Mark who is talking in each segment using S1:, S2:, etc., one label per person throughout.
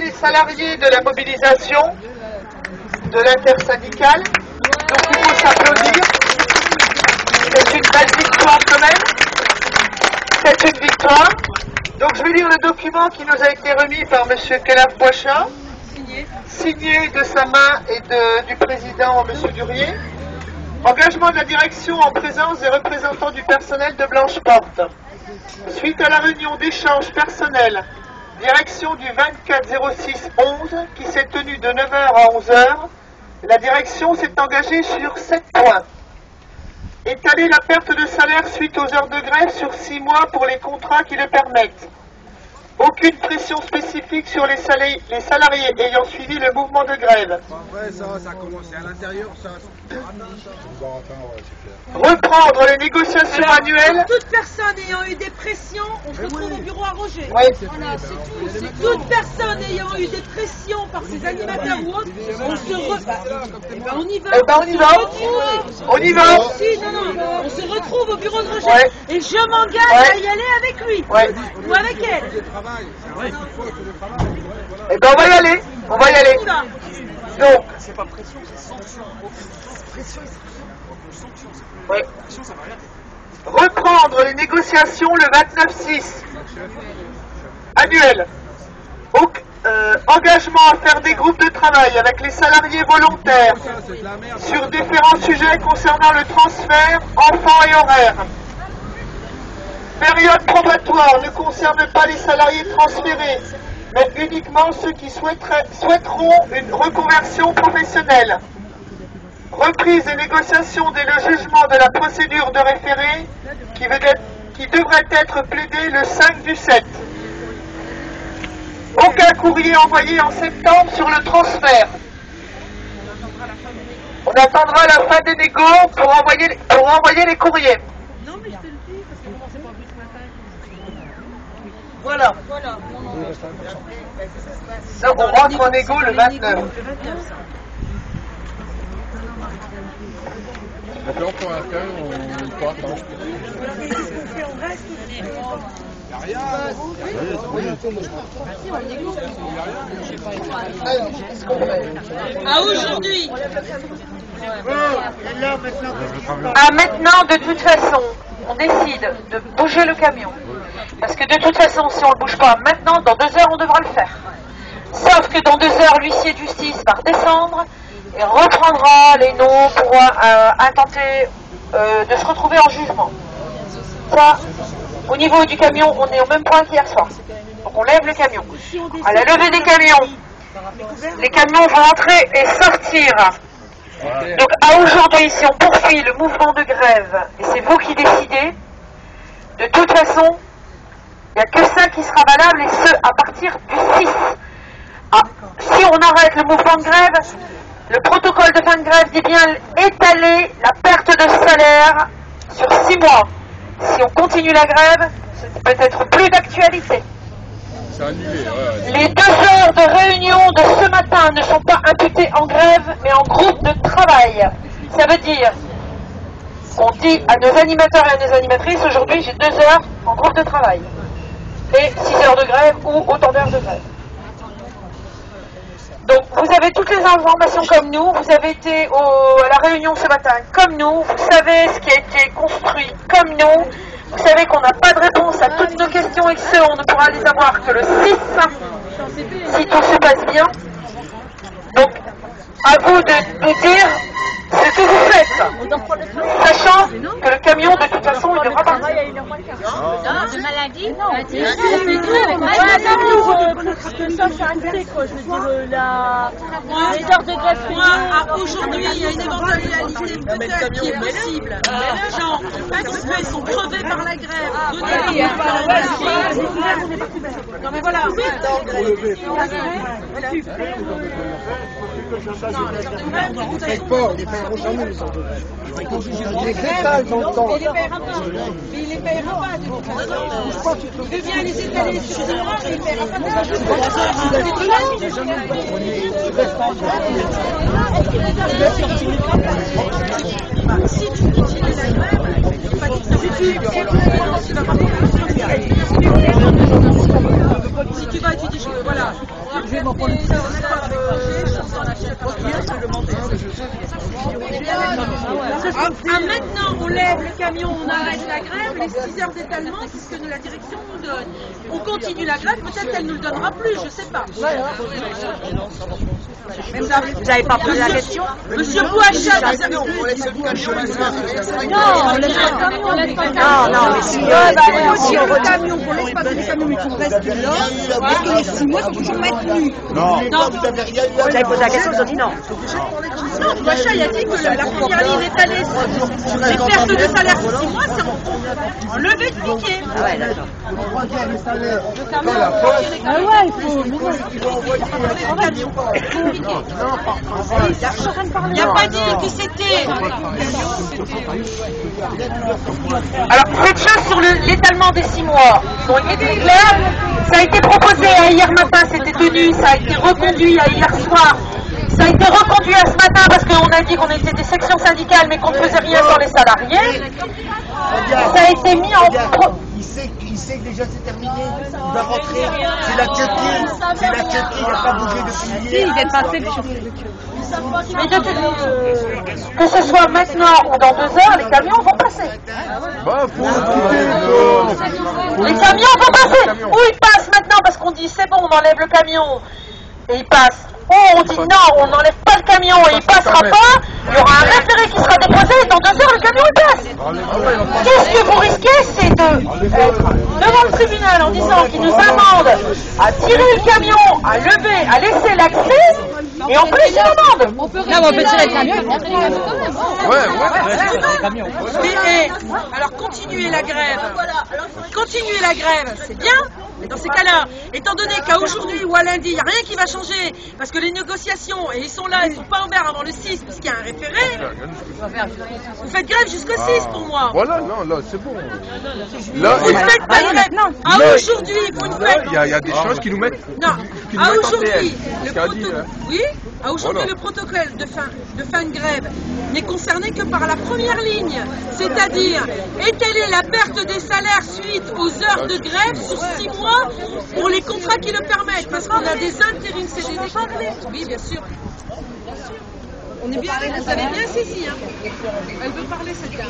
S1: Les salariés de la mobilisation de l'intersyndicale, donc il faut s'applaudir. C'est une belle victoire quand même. C'est une victoire. Donc je vais lire le document qui nous a été remis par M. Kelaf-Boichat, signé de sa main et du président M. Durier. Engagement de la direction en présence des représentants du personnel de Blanche-Porte. Suite à la réunion d'échange personnel, direction du 24-06-11, qui s'est tenue de 9h à 11h, la direction s'est engagée sur 7 points. Étaler la perte de salaire suite aux heures de grève sur 6 mois pour les contrats qui le permettent. Aucune pression spécifique sur les salariés ayant suivi le mouvement de grève.
S2: Après, ça a commencé à l'intérieur, ça.
S1: Reprendre les négociations annuelles.
S3: Toute personne ayant eu des pressions, on se retrouve au bureau à Roger.
S1: Oui.
S3: Voilà, c'est tout. C'est toute personne ayant eu des pressions par ses animateurs ou autres, on se on y va.
S1: Eh ben on y va. On y va.
S3: Si, non, on se retrouve au bureau de Roger.
S1: Ouais.
S3: Et je m'engage à y aller avec lui.
S1: Ouais.
S3: Ou avec elle.
S1: Eh ben on va y aller. On va y aller.
S3: On y va.
S1: Donc.
S4: C'est pas pression, c'est sanction. Pression, sanction.
S1: Oui.
S4: Pression, ça va rien.
S1: Reprendre les négociations le 29-6. Annuel. Engagement à faire des groupes de travail avec les salariés volontaires sur différents sujets concernant le transfert, enfants et horaires. Période probatoire ne concerne pas les salariés transférés, mais uniquement ceux qui souhaiteront une reconversion professionnelle. Reprise des négociations dès le jugement de la procédure de référé qui devrait être plaidée le 5/7. Aucun courrier envoyé en septembre sur le transfert. On attendra la fin des négos pour envoyer les courriers.
S3: Non, mais je te le dis, parce qu'on commençait pas plus ce matin.
S1: Voilà.
S3: Voilà.
S1: Donc on rentre en négo le 29.
S2: Donc là, pour l'instant, on peut attendre.
S3: À aujourd'hui.
S5: À maintenant, de toute façon, on décide de bouger le camion. Parce que de toute façon, si on ne le bouge pas maintenant, dans 2 heures, on devra le faire. Sauf que dans 2 heures, l'huissier de justice va redescendre et reprendra les noms pour intenter de se retrouver en jugement. Ça, au niveau du camion, on est au même point qu'hier soir. Donc on lève le camion. À la levée des camions, les camions vont entrer et sortir. Donc à aujourd'hui, si on poursuit le mouvement de grève, et c'est vous qui décidez, de toute façon, il n'y a que ça qui sera valable, et ce, à partir du 6. Si on arrête le mouvement de grève, le protocole de fin de grève dit bien étaler la perte de salaire sur 6 mois. Si on continue la grève, c'est peut-être plus d'actualité.
S2: C'est annulé, ouais.
S5: Les 2 heures de réunion de ce matin ne sont pas imputées en grève, mais en groupe de travail. Ça veut dire qu'on dit à nos animateurs et à nos animatrices, aujourd'hui j'ai 2 heures en groupe de travail. Et 6 heures de grève ou autant d'heures de grève. Donc vous avez toutes les informations comme nous, vous avez été à la réunion ce matin comme nous, vous savez ce qui a été construit comme nous, vous savez qu'on n'a pas de réponse à toutes nos questions et que on ne pourra les avoir que le 6, si tout se passe bien. Donc à vous de nous dire ce que vous faites, sachant que le camion de toute façon il devra partir.
S6: De maladie? Non.
S3: Ça, c'est acté, quoi. Je veux dire, les heures de grève. Aujourd'hui, il y a une éventualité peut-être qui est possible. Les gens, ils sont crevés par la grève. Non, mais voilà.
S2: Ils paieront jamais les heures de grève.
S3: Il les paiera pas. Mais il les paiera pas. Il veut bien les étaler sur 2 mois, mais il ne paiera pas d'argent. Si tu continues la grève, pas dit que tu vas pas faire. Si tu vas étudier, voilà. Je vais m'en prendre une maintenant, on lève le camion, on arrête la grève, les 6 heures d'étalement, c'est ce que la direction nous donne. On continue la grève, peut-être qu'elle ne nous le donnera plus, je sais pas.
S7: Vous n'avez pas posé la question?
S3: Monsieur Bouachat,
S7: non,
S3: mais si on camion, pour laisse pas les camions, ils sont restés là, et que les 6 mois sont toujours maintenus.
S7: Non, vous avez posé la question, ils ont dit non.
S3: Non, Bouachat, il a dit que la première ligne étalée, les pertes de salaire pour 6 mois, c'est en levée de piquet.
S7: Ah ouais, d'accord.
S3: Ah ouais, il faut. Il n'y a pas dit que c'était.
S5: Alors, cette chose sur l'étalement des 6 mois, ils ont été très clairs. Ça a été proposé hier matin, c'était tenu, ça a été reconduit à hier soir. Ça a été reconduit à ce matin parce qu'on a dit qu'on était des sections syndicales mais qu'on ne faisait rien sans les salariés. Ça a été mis en...
S8: Il sait que déjà c'est terminé, il va rentrer, c'est la queue, il n'a pas bougé depuis hier.
S3: Il est passé sur
S5: Mais que ce soit maintenant ou dans 2 heures, les camions vont passer. Les camions vont passer. Ou ils passent maintenant parce qu'on dit c'est bon, on enlève le camion et ils passent. Ou on dit non, on n'enlève pas le camion et il passera pas. Il y aura un référé qui sera déposé et dans 2 heures le camion il passe. Tout ce que vous risquez, c'est d'être devant le tribunal en disant qu'il nous amende à tirer le camion, à lever, à laisser l'accès. Et on peut laisser l'amende.
S3: on peut tirer le camion et rentrer dans le camion. Alors continuer la grève. Continuer la grève, c'est bien. Mais dans ces cas-là, étant donné qu'à aujourd'hui ou à lundi, il n'y a rien qui va changer, parce que les négociations, et ils sont là, ils ne sont pas ouverts avant le 6, parce qu'il y a un référé, vous faites grève jusqu'au 6 pour moi.
S2: Voilà, non, là, c'est bon.
S3: Là, vous ne faites pas grève. À aujourd'hui, vous ne faites
S2: pas. Il y a des choses qui nous mettent.
S3: Non, à aujourd'hui,
S2: Voilà.
S3: le protocole de fin de grève n'est concerné que par la première ligne, c'est-à-dire étaler la perte des salaires suite aux heures de grève sur 6 mois pour les contrats qui le permettent, parce qu'on a des intérims CDD. Oui, bien sûr. On est bien, vous avez bien saisi, hein. Elle veut parler, cette dame.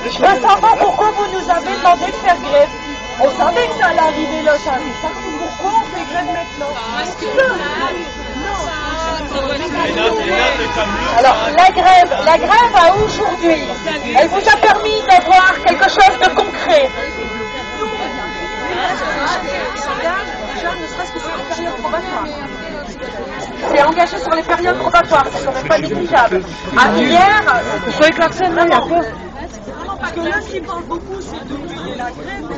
S5: Je veux savoir pourquoi vous nous avez demandé de faire grève. On savait que ça allait arriver là, ça arrive. Pourquoi on fait grève maintenant?
S3: Parce que...
S5: Alors, la grève à aujourd'hui, elle vous a permis d'avoir quelque chose de concret. C'est engagé sur les périodes probatoires, c'est quand même pas négligeable. Hier,
S7: Sur les klaxons, non, il n'y a pas.
S3: Parce que là, ce qui parle beaucoup, c'est de la grève,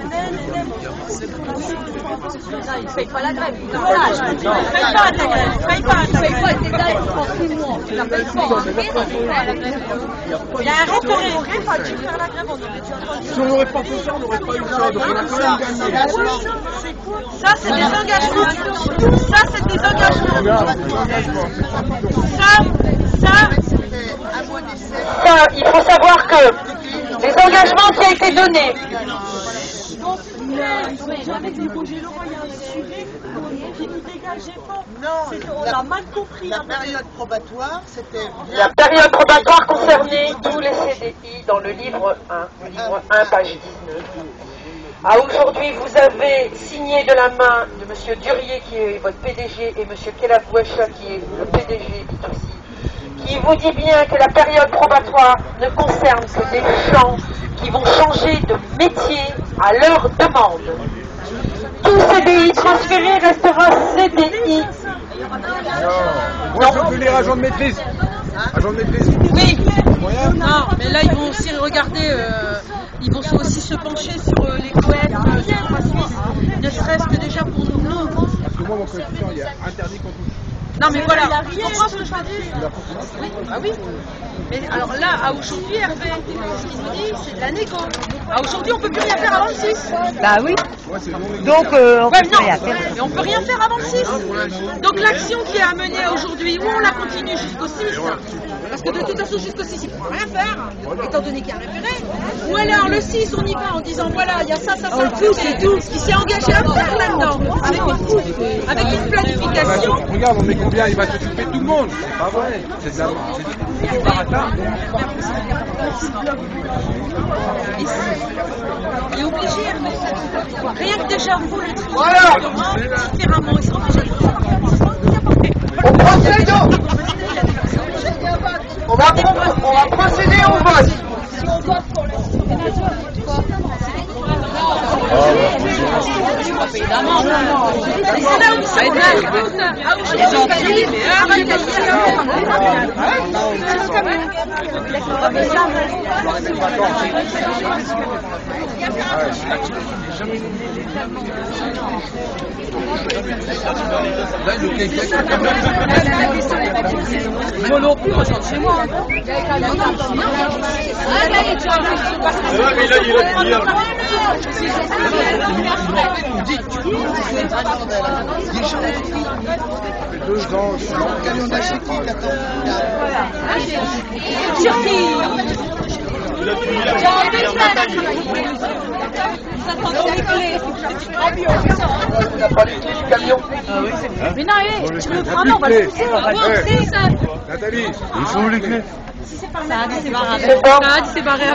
S3: il ne paye pas la grève. Voilà, il ne paye pas ta grève. Il ne paye pas ta grève. Il y a un référé. On aurait pas dû faire la grève, on aurait dû avoir...
S2: Si on n'aurait pas fait ça, on n'aurait pas eu ça. Donc on a quand même gagné.
S3: Ça, c'est des engagements. Ça, c'est des engagements.
S5: Ça, il faut savoir que les engagements qui ont été donnés.
S3: Avec les projets locaux, il y a un sujet qui ne dégageait pas.
S8: Non,
S3: on a mal compris.
S8: la période probatoire, c'était...
S5: La période probatoire concernait tous les CDI dans le livre 1, page 19. À aujourd'hui, vous avez signé de la main de M. Durier, qui est votre PDG, et M. Kelabouacha, qui est le PDG d'Itoussi, qui vous dit bien que la période probatoire ne concerne que des gens qui vont changer de métier à leur demande. Tout CDI transféré restera CDI.
S2: Non, on peut lire agent de maîtrise. Agent de maîtrise.
S3: Oui. Non, mais là, ils vont aussi regarder, ils vont aussi se pencher sur les coefs sur la Suisse, ne serait-ce que déjà pour nous.
S2: Parce que moi, mon coefficient, il est interdit qu'on touche.
S3: Non, mais voilà, tu comprends ce que je veux dire? Oui, ah oui. Mais alors là, à aujourd'hui, Hervé, ce qu'il nous dit, c'est de la négo. À aujourd'hui, on ne peut plus rien faire avant le 6.
S7: Bah oui. Donc, on peut plus rien faire.
S3: Mais on ne peut rien faire avant le 6. Donc l'action qui est à mener aujourd'hui, où on la continue jusqu'au 6, Parce que de toute façon, jusqu'au 6, il ne pourra rien faire, étant donné qu'il y a un référé. Ou alors, le 6, on y va en disant, voilà, il y a ça, ça, ça, c'est tout. Ce qui s'est engagé à faire là-dedans, avec une planification.
S2: Regarde, on met combien, il va s'occuper de tout le monde. C'est pas vrai. C'est du baratin.
S3: Il est obligé, rien que déjà vous, le truc,
S1: Voilà.
S3: différemment, ils sont obligés.
S1: On procède on va procéder au vote.
S3: C'est là où ça est moi non plus, moi je rentre chez moi.
S1: On n'a pas les clés du camion.
S3: Mais non, tu me prends, on va le pousser.
S2: Nathalie, ils sont où les clés?
S3: Ça a dit c'est barré.